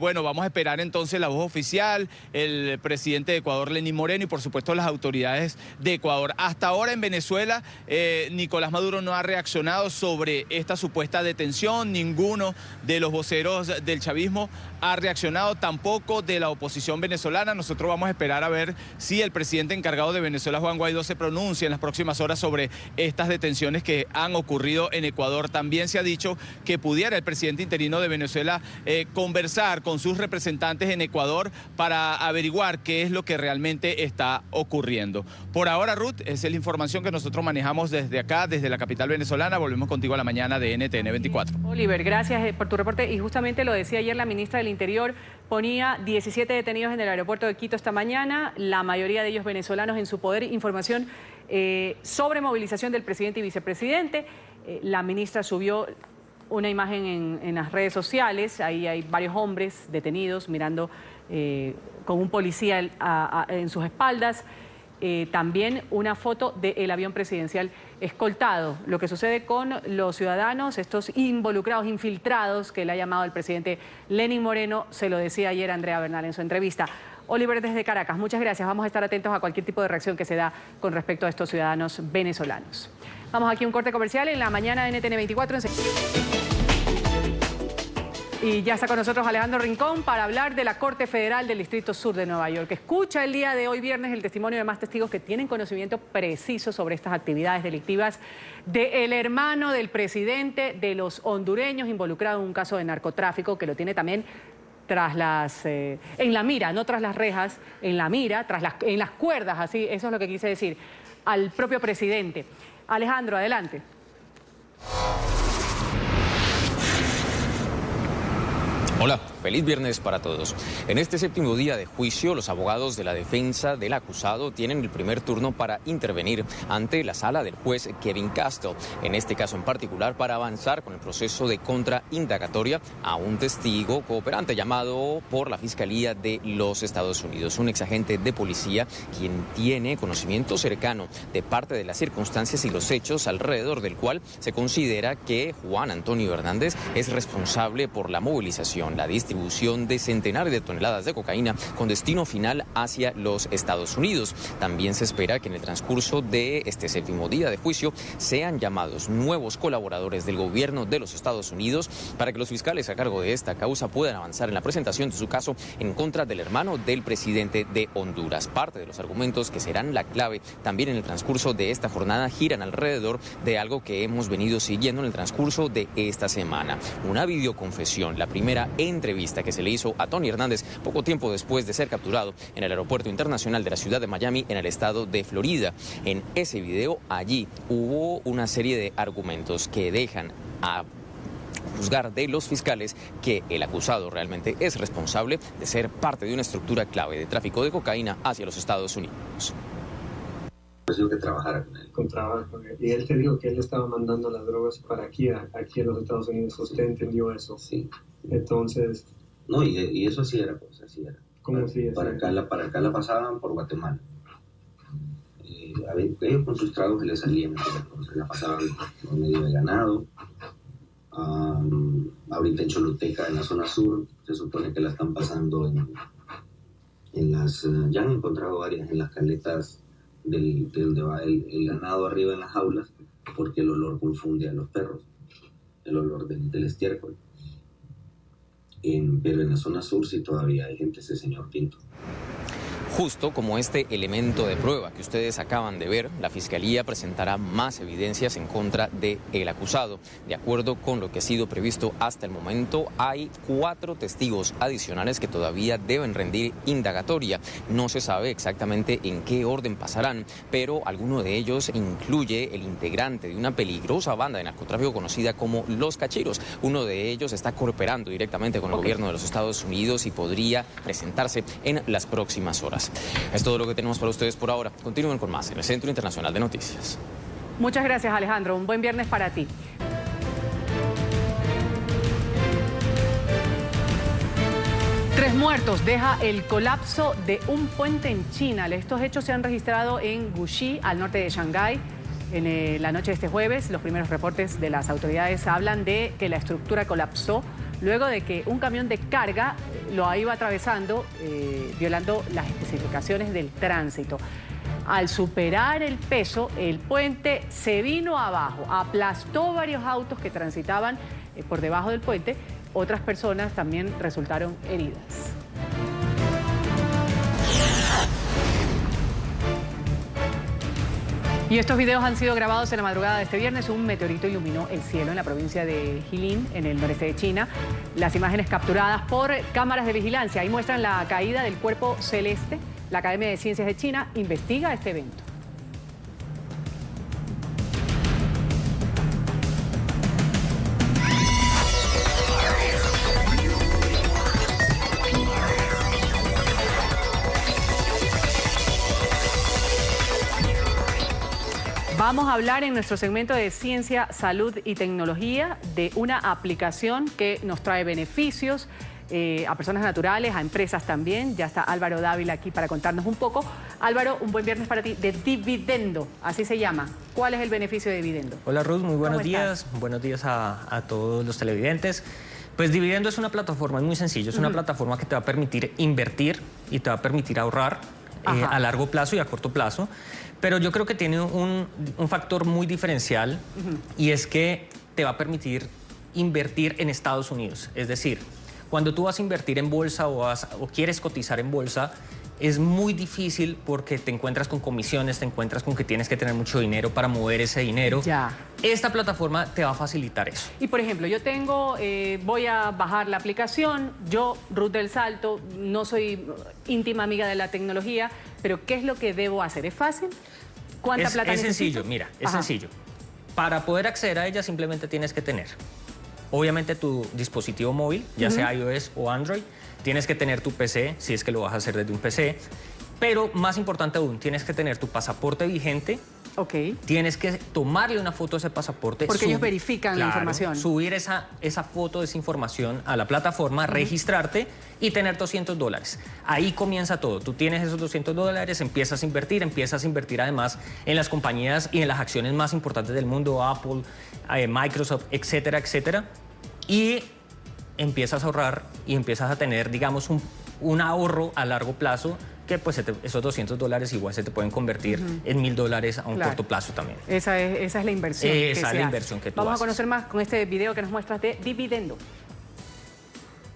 vamos a esperar entonces la voz oficial, el presidente de Ecuador, Lenín Moreno, y por supuesto las autoridades de Ecuador. Hasta ahora en Venezuela, Nicolás Maduro no ha reaccionado sobre esta supuesta detención. Ninguno de los voceros del chavismo ha reaccionado, tampoco de la oposición venezolana. Nosotros vamos a esperar a ver si el presidente encargado de Venezuela, Juan Guaidó, se pronuncia en las próximas horas sobre estas detenciones que han ocurrido en Ecuador. También se ha dicho que pudiera el presidente interino de Venezuela conversar con sus representantes en Ecuador para averiguar qué es lo que realmente está ocurriendo. Por ahora, Ruth, esa es la información que nosotros manejamos desde acá, desde la capital venezolana. Volvemos contigo a la mañana de NTN 24. Oliver, gracias por tu reporte. Y justamente lo decía ayer la ministra del Interior, ponía 17 detenidos en el aeropuerto de Quito esta mañana, la mayoría de ellos venezolanos. En su poder información sobre movilización del presidente y vicepresidente. La ministra subió una imagen en las redes sociales. Ahí hay varios hombres detenidos mirando con un policía en sus espaldas. También una foto del avión presidencial escoltado. Lo que sucede con los ciudadanos, estos involucrados, infiltrados, que le ha llamado el presidente Lenín Moreno, se lo decía ayer Andrea Bernal en su entrevista. Oliver desde Caracas, muchas gracias. Vamos a estar atentos a cualquier tipo de reacción que se da con respecto a estos ciudadanos venezolanos. Vamos aquí a un corte comercial en la mañana de NTN 24. Y ya está con nosotros Alejandro Rincón para hablar de la Corte Federal del Distrito Sur de Nueva York. Escucha el día de hoy viernes el testimonio de más testigos que tienen conocimiento preciso sobre estas actividades delictivas del hermano del presidente de los hondureños involucrado en un caso de narcotráfico que lo tiene también tras en la mira, no tras las rejas, en la mira, en las cuerdas, así, eso es lo que quise decir, al propio presidente. Alejandro, adelante. Hola, feliz viernes para todos. En este séptimo día de juicio, los abogados de la defensa del acusado tienen el primer turno para intervenir ante la sala del juez Kevin Castle. En este caso en particular, para avanzar con el proceso de contraindagatoria a un testigo cooperante llamado por la Fiscalía de los Estados Unidos, un exagente de policía quien tiene conocimiento cercano de parte de las circunstancias y los hechos alrededor del cual se considera que Juan Antonio Hernández es responsable por la movilización, la distribución de centenares de toneladas de cocaína con destino final hacia los Estados Unidos. También se espera que en el transcurso de este séptimo día de juicio sean llamados nuevos colaboradores del gobierno de los Estados Unidos para que los fiscales a cargo de esta causa puedan avanzar en la presentación de su caso en contra del hermano del presidente de Honduras. Parte de los argumentos que serán la clave también en el transcurso de esta jornada giran alrededor de algo que hemos venido siguiendo en el transcurso de esta semana. Una videoconfesión, la primera entrevista que se le hizo a Tony Hernández poco tiempo después de ser capturado en el aeropuerto internacional de la ciudad de Miami en el estado de Florida. En ese video allí hubo una serie de argumentos que dejan a juzgar de los fiscales que el acusado realmente es responsable de ser parte de una estructura clave de tráfico de cocaína hacia los Estados Unidos. Que trabajara con él. Y él te dijo que él estaba mandando las drogas para aquí a los Estados Unidos. ¿Usted entendió eso? Sí. Entonces... No, y eso sí era, pues así era. ¿Cómo así? Para acá la pasaban por Guatemala. Ellos con sus tragos que les salían, se la pasaban por medio de ganado. Ahorita en Choluteca, en la zona sur, se supone que la están pasando en las... ya han encontrado varias en las caletas de donde va el ganado arriba en las jaulas, porque el olor confunde a los perros, el olor del estiércol. Pero en la zona sur sí todavía hay gente, ese señor Pinto. Justo como este elemento de prueba que ustedes acaban de ver, la Fiscalía presentará más evidencias en contra del acusado. De acuerdo con lo que ha sido previsto hasta el momento, hay 4 testigos adicionales que todavía deben rendir indagatoria. No se sabe exactamente en qué orden pasarán, pero alguno de ellos incluye el integrante de una peligrosa banda de narcotráfico conocida como Los Cachiros. Uno de ellos está cooperando directamente con el gobierno de los Estados Unidos y podría presentarse en las próximas horas. Es todo lo que tenemos para ustedes por ahora. Continúen con más en el Centro Internacional de Noticias. Muchas gracias, Alejandro. Un buen viernes para ti. Tres muertos deja el colapso de un puente en China. Estos hechos se han registrado en Guxi, al norte de Shanghái. En la noche de este jueves, los primeros reportes de las autoridades hablan de que la estructura colapsó luego de que un camión de carga lo iba atravesando, violando las especificaciones del tránsito. Al superar el peso, el puente se vino abajo, aplastó varios autos que transitaban por debajo del puente. Otras personas también resultaron heridas. Y estos videos han sido grabados en la madrugada de este viernes. Un meteorito iluminó el cielo en la provincia de Jilin, en el noreste de China. Las imágenes capturadas por cámaras de vigilancia ahí muestran la caída del cuerpo celeste. La Academia de Ciencias de China investiga este evento. Vamos a hablar en nuestro segmento de Ciencia, Salud y Tecnología de una aplicación que nos trae beneficios a personas naturales, a empresas también. Ya está Álvaro Dávila aquí para contarnos un poco. Álvaro, un buen viernes para ti, de Dividendo, así se llama. ¿Cuál es el beneficio de Dividendo? Hola Ruth, muy buenos días. Buenos días a todos los televidentes. Pues Dividendo es una plataforma, es muy sencillo, es una plataforma que te va a permitir invertir y te va a permitir ahorrar a largo plazo y a corto plazo, pero yo creo que tiene un factor muy diferencial y es que te va a permitir invertir en Estados Unidos. Es decir, cuando tú vas a invertir en bolsa o quieres cotizar en bolsa, es muy difícil porque te encuentras con comisiones, te encuentras con que tienes que tener mucho dinero para mover ese dinero. Esta plataforma te va a facilitar eso. Y por ejemplo, yo tengo, voy a bajar la aplicación, yo, Ruth del Salto, no soy íntima amiga de la tecnología, pero ¿qué es lo que debo hacer? ¿Es fácil? ¿Cuánta plata necesito? Es sencillo, mira, es sencillo. Para poder acceder a ella simplemente tienes que tener, obviamente, tu dispositivo móvil, ya sea iOS o Android. Tienes que tener tu PC, si es que lo vas a hacer desde un PC. Pero más importante aún, tienes que tener tu pasaporte vigente. Tienes que tomarle una foto a ese pasaporte. Porque ellos verifican la información. Subir esa foto, esa información a la plataforma, registrarte y tener $200. Ahí comienza todo. Tú tienes esos $200, empiezas a invertir además en las compañías y en las acciones más importantes del mundo, Apple, Microsoft, etcétera, etcétera. Y empiezas a ahorrar y empiezas a tener, digamos, un ahorro a largo plazo que pues esos $200 igual se te pueden convertir en $1000 a un corto plazo también. Esa es la inversión. Esa es la inversión que tú haces. Vamos a conocer más con este video que nos muestras de Dividendo.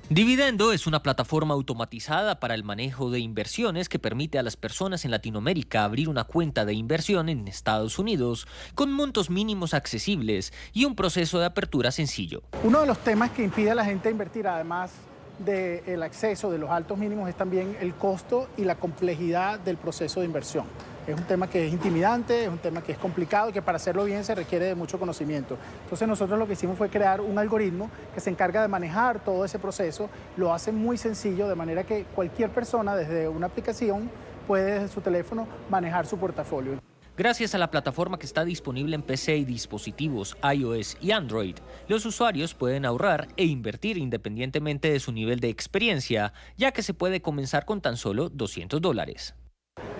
Dividendo es una plataforma automatizada para el manejo de inversiones que permite a las personas en Latinoamérica abrir una cuenta de inversión en Estados Unidos con montos mínimos accesibles y un proceso de apertura sencillo. Uno de los temas que impide a la gente invertir, además del acceso de los altos mínimos, es también el costo y la complejidad del proceso de inversión. Es un tema que es intimidante, es un tema que es complicado y que para hacerlo bien se requiere de mucho conocimiento. Entonces nosotros lo que hicimos fue crear un algoritmo que se encarga de manejar todo ese proceso, lo hace muy sencillo, de manera que cualquier persona desde una aplicación puede desde su teléfono manejar su portafolio. Gracias a la plataforma que está disponible en PC y dispositivos iOS y Android, los usuarios pueden ahorrar e invertir independientemente de su nivel de experiencia, ya que se puede comenzar con tan solo $200.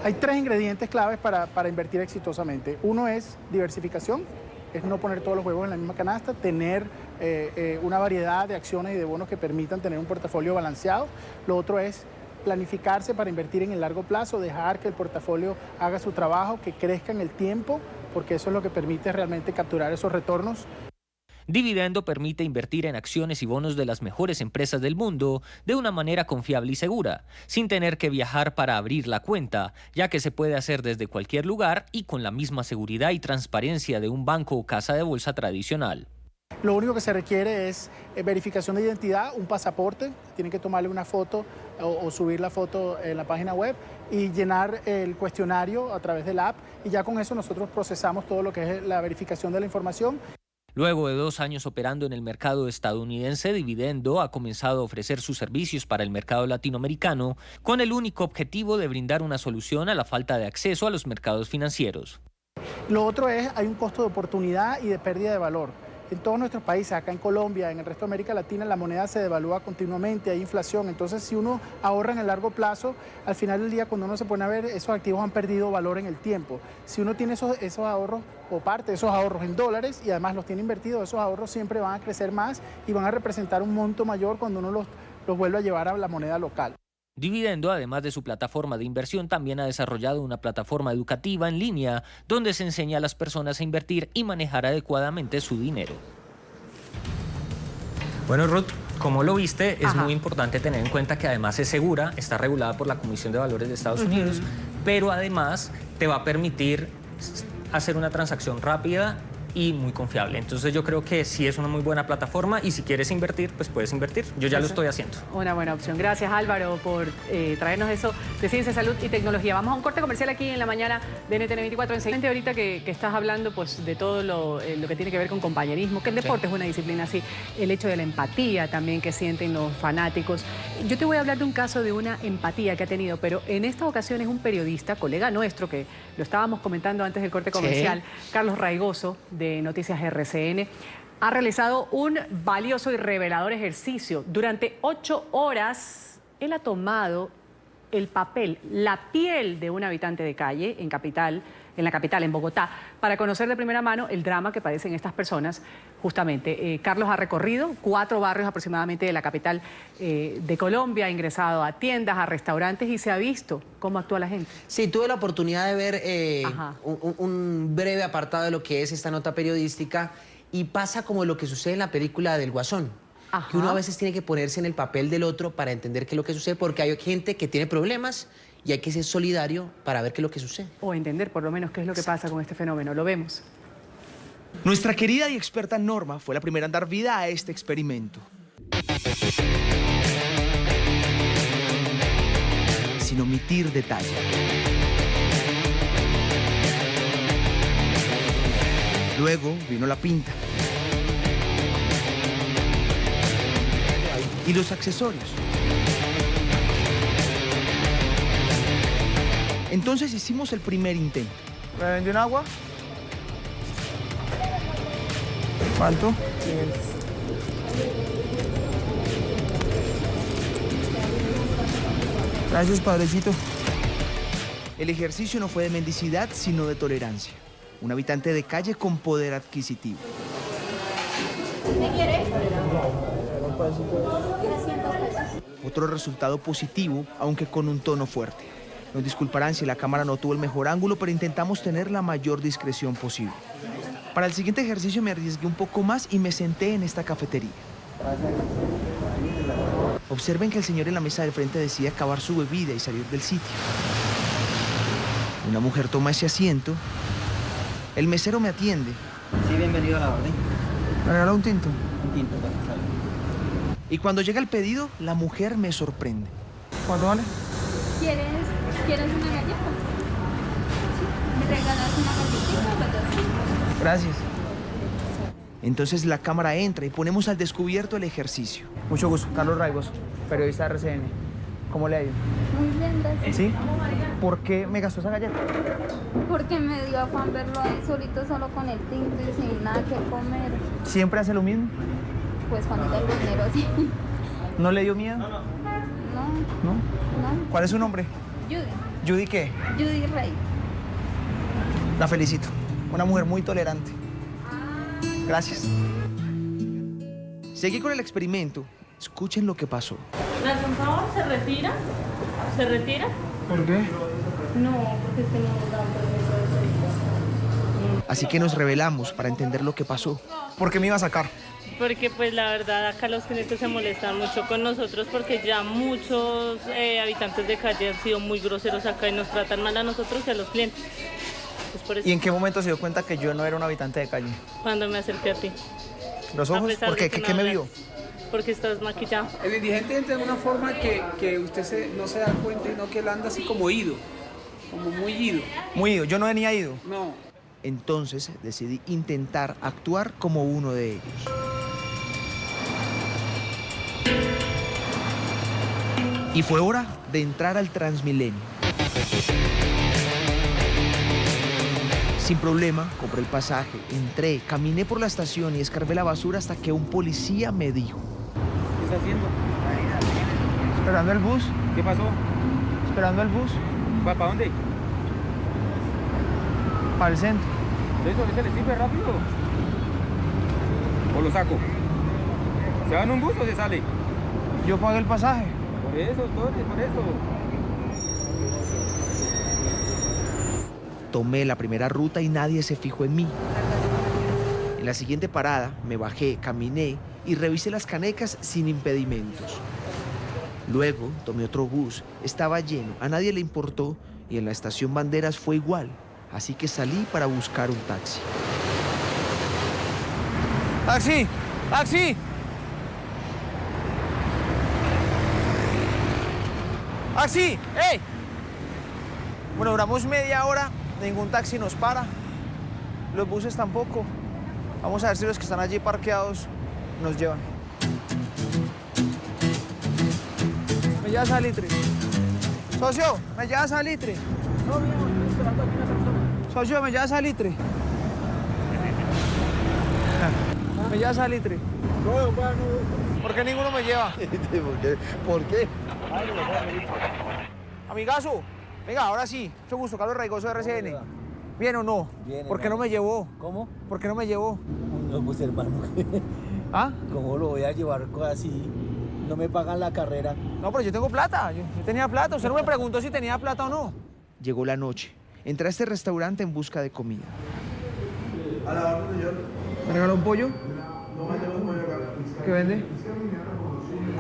Hay tres ingredientes claves para invertir exitosamente. Uno es diversificación, es no poner todos los huevos en la misma canasta, tener una variedad de acciones y de bonos que permitan tener un portafolio balanceado. Lo otro es planificarse para invertir en el largo plazo, dejar que el portafolio haga su trabajo, que crezca en el tiempo, porque eso es lo que permite realmente capturar esos retornos. Dividendo permite invertir en acciones y bonos de las mejores empresas del mundo de una manera confiable y segura, sin tener que viajar para abrir la cuenta, ya que se puede hacer desde cualquier lugar y con la misma seguridad y transparencia de un banco o casa de bolsa tradicional. Lo único que se requiere es verificación de identidad, un pasaporte, tienen que tomarle una foto o subir la foto en la página web y llenar el cuestionario a través del app, y ya con eso nosotros procesamos todo lo que es la verificación de la información. Luego de 2 años operando en el mercado estadounidense, Dividendo ha comenzado a ofrecer sus servicios para el mercado latinoamericano con el único objetivo de brindar una solución a la falta de acceso a los mercados financieros. Lo otro es, hay un costo de oportunidad y de pérdida de valor. En todos nuestros países, acá en Colombia, en el resto de América Latina, la moneda se devalúa continuamente, hay inflación. Entonces, si uno ahorra en el largo plazo, al final del día, cuando uno se pone a ver, esos activos han perdido valor en el tiempo. Si uno tiene esos ahorros o parte de esos ahorros en dólares y además los tiene invertidos, esos ahorros siempre van a crecer más y van a representar un monto mayor cuando uno los vuelve a llevar a la moneda local. Dividendo, además de su plataforma de inversión, también ha desarrollado una plataforma educativa en línea donde se enseña a las personas a invertir y manejar adecuadamente su dinero. Bueno, Ruth, como lo viste, es muy importante tener en cuenta que además es segura, está regulada por la Comisión de Valores de Estados Unidos, pero además te va a permitir hacer una transacción rápida y muy confiable. Entonces yo creo que sí es una muy buena plataforma y si quieres invertir, pues puedes invertir. Yo ya lo estoy haciendo. Una buena opción. Gracias, Álvaro, por traernos eso de ciencia, salud y tecnología. Vamos a un corte comercial aquí en la mañana de NTN24. Enseguida, ahorita que estás hablando pues de todo lo que tiene que ver con compañerismo, que el deporte es una disciplina así, el hecho de la empatía también que sienten los fanáticos. Yo te voy a hablar de un caso de una empatía que ha tenido, pero en esta ocasión es un periodista, colega nuestro, que lo estábamos comentando antes del corte comercial, Carlos Raigoso, de Noticias RCN, ha realizado un valioso y revelador ejercicio. Durante 8 horas, él ha tomado el papel, la piel de un habitante de calle en Capital, en la capital, en Bogotá, para conocer de primera mano el drama que padecen estas personas. Justamente, Carlos ha recorrido 4 barrios aproximadamente de la capital de Colombia, ha ingresado a tiendas, a restaurantes y se ha visto cómo actúa la gente. Sí, tuve la oportunidad de ver un breve apartado de lo que es esta nota periodística y pasa como lo que sucede en la película del Guasón. Que uno a veces tiene que ponerse en el papel del otro para entender qué es lo que sucede, porque hay gente que tiene problemas y hay que ser solidario para ver qué es lo que sucede. O entender por lo menos qué es lo que pasa con este fenómeno. Lo vemos. Nuestra querida y experta Norma fue la primera en dar vida a este experimento. Sin omitir detalle. Luego vino la pinta. Y los accesorios. Entonces hicimos el primer intento. ¿Me vendió un agua? ¿Cuánto? 500. Gracias, padrecito. El ejercicio no fue de mendicidad, sino de tolerancia. Un habitante de calle con poder adquisitivo. ¿Qué quiere? Otro resultado positivo, aunque con un tono fuerte. Nos disculparán si la cámara no tuvo el mejor ángulo, pero intentamos tener la mayor discreción posible. Para el siguiente ejercicio me arriesgué un poco más y me senté en esta cafetería. Observen que el señor en la mesa del frente decide acabar su bebida y salir del sitio. Una mujer toma ese asiento. El mesero me atiende. Sí, bienvenido a la orden. ¿Me regala un tinto? Un tinto, para que salga. Y cuando llega el pedido, la mujer me sorprende. ¿Cuánto vale? ¿Quieres una galleta? Sí. ¿Me regalas una galletita? Gracias. Entonces la cámara entra y ponemos al descubierto el ejercicio. Mucho gusto, Carlos Raigos, periodista de RCN. ¿Cómo le ha ido? Muy bien, gracias. ¿Sí? ¿Por qué me gastó esa galleta? Porque me dio afán verlo ahí solito, solo con el tinto y sin nada que comer. ¿Siempre hace lo mismo? Pues cuando tengo dinero, sí. ¿No le dio miedo? No. ¿No? No. ¿Cuál es su nombre? Judy. ¿Judy qué? Judy Rey. La felicito. Una mujer muy tolerante. Gracias. Seguí con el experimento. Escuchen lo que pasó. ¿Me hace un favor? ¿Se retira? ¿Se retira? ¿Por qué? No, porque es que no nos dan permiso de servicio. Así que nos rebelamos para entender lo que pasó. ¿Por qué me iba a sacar? Porque pues la verdad acá los clientes se molestan mucho con nosotros porque ya muchos habitantes de calle han sido muy groseros acá y nos tratan mal a nosotros y a los clientes. Pues por eso, ¿Y en qué momento se dio cuenta que yo no era un habitante de calle? cuando me acerqué a ti. ¿Los ojos? ¿Por qué? ¿Qué me vio? Porque estás maquillado. El indigente entra de una forma que usted no se da cuenta y no que él anda así como ido, como muy ido. Muy ido. Yo no venía ido. No. Entonces decidí intentar actuar como uno de ellos. Y fue hora de entrar al Transmilenio. Sin problema, compré el pasaje, entré, caminé por la estación y escarbé la basura hasta que un policía me dijo. ¿Qué está haciendo? Esperando el bus. ¿Qué pasó? Esperando el bus. ¿Para dónde? Para el centro. ¿Se le sirve rápido? ¿O lo saco? ¿Se va en un bus o se sale? Yo pagué el pasaje. Por eso, entonces, por eso. Tomé la primera ruta y nadie se fijó en mí. En la siguiente parada me bajé, caminé y revisé las canecas sin impedimentos. Luego tomé otro bus, estaba lleno, a nadie le importó y en la estación Banderas fue igual. Así que salí para buscar un taxi. ¡Taxi! ¡Taxi! ¡Taxi! ¡Ey! Bueno, duramos media hora, ningún taxi nos para, los buses tampoco. Vamos a ver si los que están allí parqueados nos llevan. ¿Me llevas a Litre? Socio, ¿me llevas a Litre? No, mi amor, estoy esperando aquí una persona. Socio, ¿me llevas a Litre? ¿Me llevas a Litre? No, no. ¿Por qué ninguno me lleva? ¿Por qué? Amigazo, venga, ahora sí. Mucho gusto, Carlos Raigoso de RCN. ¿Bien o no? Bien, ¿Por qué no me llevó? ¿Cómo? ¿Por qué no me llevó? No, pues hermano, ¿ah? ¿Cómo lo voy a llevar así? No me pagan la carrera. No, pero yo tengo plata, yo tenía plata. Usted no me preguntó si tenía plata o no. Llegó la noche. Entré a este restaurante en busca de comida. ¿A la orden, señor? ¿Me regaló un pollo? No, tengo un pollo acá. ¿Qué vende?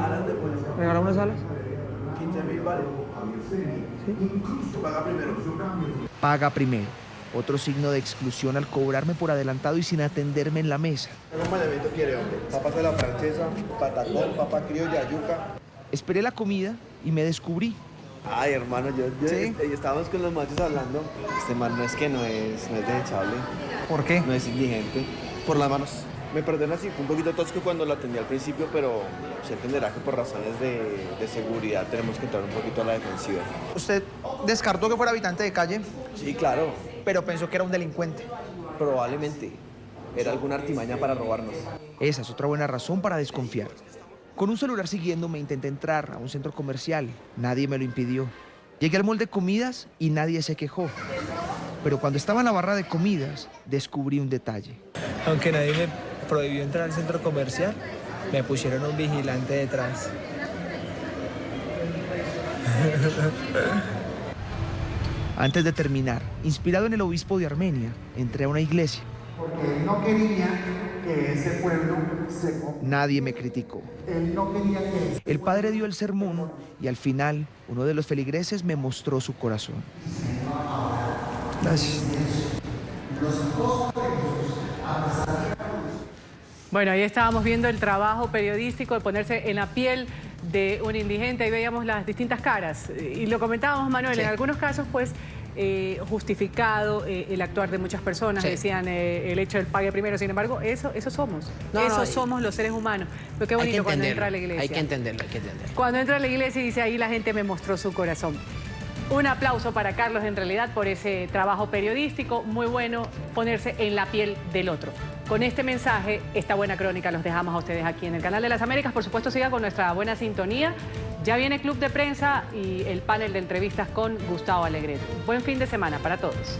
Alas de pollo. ¿Me regaló unas alas? 15.000 vale. ¿Sí? Paga primero. Paga primero. Otro signo de exclusión al cobrarme por adelantado y sin atenderme en la mesa. ¿Qué acompañamiento quiere, hombre? Papas de la francesa, patacón, papa criolla, yuca. Esperé la comida y me descubrí. Ay, hermano, ¿Sí? estábamos con los machos hablando. Este man no es desechable. ¿Por qué? No es indigente. Por las manos. Me perdona si fue un poquito tosco cuando lo atendí al principio, pero se entenderá que por razones de seguridad tenemos que entrar un poquito a la defensiva. ¿Usted descartó que fuera habitante de calle? Sí, claro. Pero pensó que era un delincuente. Probablemente. Era alguna artimaña para robarnos. Esa es otra buena razón para desconfiar. Con un celular siguiéndome intenté entrar a un centro comercial. Nadie me lo impidió. Llegué al mall de comidas y nadie se quejó. Pero cuando estaba en la barra de comidas, descubrí un detalle. Aunque nadie me prohibió entrar al centro comercial, me pusieron un vigilante detrás. Antes de terminar, inspirado en el obispo de Armenia, entré a una iglesia. Porque él no quería que ese pueblo se... Nadie me criticó. Él no quería que... El padre dio el sermón y al final uno de los feligreses me mostró su corazón. Gracias. Bueno, ahí estábamos viendo el trabajo periodístico de ponerse en la piel de un indigente. Ahí veíamos las distintas caras. Y lo comentábamos, Manuel, sí. En algunos casos, pues, justificado el actuar de muchas personas. Sí. Decían el hecho del pague primero. Sin embargo, eso somos. Somos los seres humanos. Pero qué bonito cuando entra a la iglesia. Hay que entenderlo. Cuando entra a la iglesia y dice, ahí la gente me mostró su corazón. Un aplauso para Carlos, en realidad, por ese trabajo periodístico. Muy bueno ponerse en la piel del otro. Con este mensaje, esta buena crónica los dejamos a ustedes aquí en el Canal de las Américas. Por supuesto, siga con nuestra buena sintonía. Ya viene Club de Prensa y el panel de entrevistas con Gustavo Alegret. Buen fin de semana para todos.